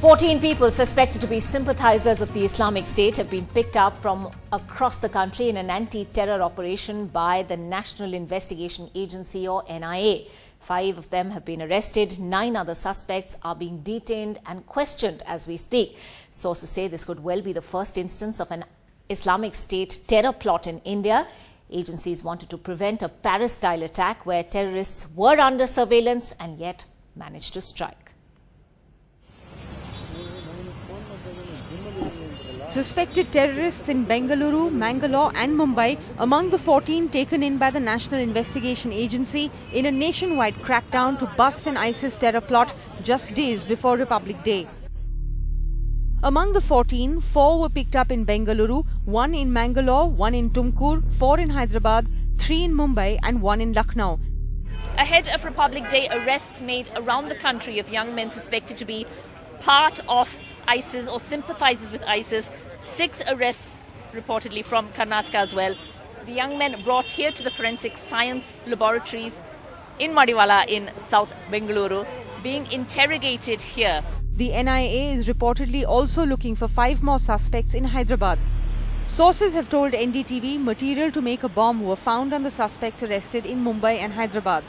14 people suspected to be sympathizers of the Islamic State have been picked up from across the country in an anti-terror operation by the National Investigation Agency or NIA. 5 of them have been arrested. 9 other suspects are being detained and questioned as we speak. Sources say this could well be the first instance of an Islamic State terror plot in India. Agencies wanted to prevent a Paris-style attack where terrorists were under surveillance and yet managed to strike. Suspected terrorists in Bengaluru, Mangalore and Mumbai among the 14 taken in by the National Investigation Agency in a nationwide crackdown to bust an ISIS terror plot just days before Republic Day. Among the 14, 4 were picked up in Bengaluru, 1 in Mangalore, 1 in Tumkur, 4 in Hyderabad, 3 in Mumbai and 1 in Lucknow. Ahead of Republic Day, arrests made around the country of young men suspected to be part of ISIS or sympathizers with ISIS. 6 arrests reportedly from Karnataka as well. The young men brought here to the forensic science laboratories in Madiwala in South Bengaluru, being interrogated here. The NIA is reportedly also looking for 5 more suspects in Hyderabad. Sources have told NDTV material to make a bomb were found on the suspects arrested in Mumbai and Hyderabad.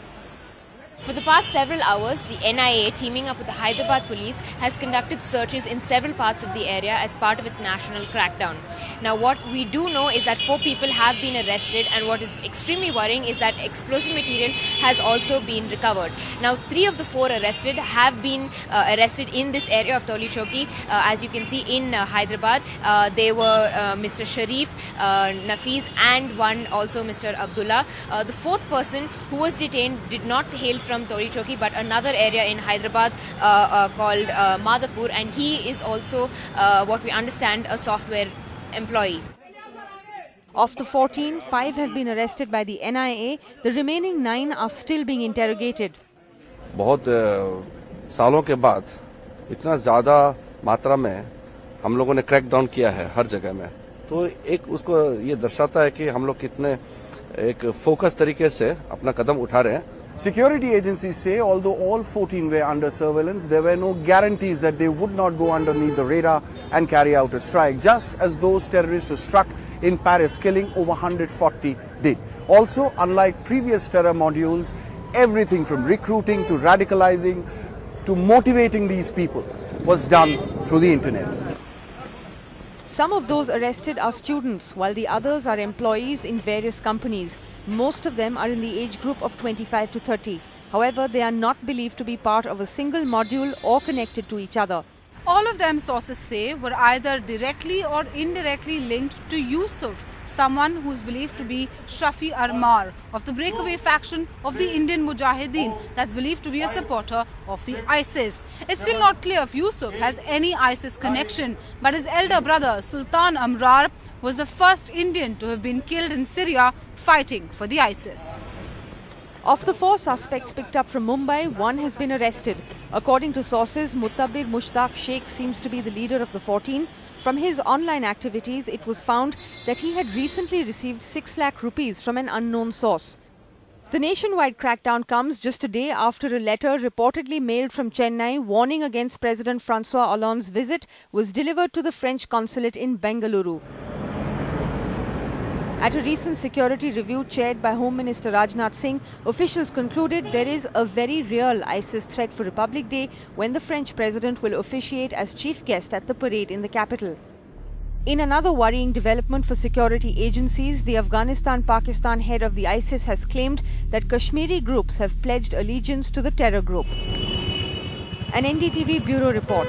For the past several hours, the NIA, teaming up with the Hyderabad police, has conducted searches in several parts of the area as part of its national crackdown. Now, what we do know is that 4 people have been arrested, and what is extremely worrying is that explosive material has also been recovered. Now, 3 of the 4 arrested have been arrested in this area of Toli Chowki. As you can see in Hyderabad, they were Mr. Sharif, Nafiz, and one also Mr. Abdullah. The 4th person who was detained did not hail from Toli Chowki, but another area in Hyderabad called Madhapur, and he is also, what we understand, a software employee. Of the 14, 5 have been arrested by the NIA. The remaining 9 are still being interrogated. बहुत सालों के बाद इतना ज़्यादा मात्रा में हम लोगों ने क्रैक डाउन किया है हर जगह में, तो एक उसको ये दर्शाता है कि हम लोग कितने एक फोकस तरीके से अपना कदम उठा रहे हैं. Security agencies say although all 14 were under surveillance, there were no guarantees that they would not go underneath the radar and carry out a strike, just as those terrorists who struck in Paris, killing over 140 did. Also, unlike previous terror modules, everything from recruiting to radicalizing to motivating these people was done through the internet. Some of those arrested are students, while the others are employees in various companies. Most of them are in the age group of 25 to 30. However, they are not believed to be part of a single module or connected to each other. All of them, sources say, were either directly or indirectly linked to Yusuf, someone who is believed to be Shafi Armar of the breakaway faction of the Indian Mujahideen that's believed to be a supporter of the ISIS. It's still not clear if Yusuf has any ISIS connection, but his elder brother Sultan Amrar was the first Indian to have been killed in Syria fighting for the ISIS. Of the 4 suspects picked up from Mumbai, 1 has been arrested. According to sources, Mutabir Mushtaq Sheikh seems to be the leader of the 14. From his online activities, it was found that he had recently received 6 lakh rupees from an unknown source. The nationwide crackdown comes just a day after a letter reportedly mailed from Chennai warning against President Francois Hollande's visit was delivered to the French consulate in Bengaluru. At a recent security review chaired by Home Minister Rajnath Singh, officials concluded there is a very real ISIS threat for Republic Day when the French president will officiate as chief guest at the parade in the capital. In another worrying development for security agencies, the Afghanistan-Pakistan head of the ISIS has claimed that Kashmiri groups have pledged allegiance to the terror group. An NDTV Bureau report.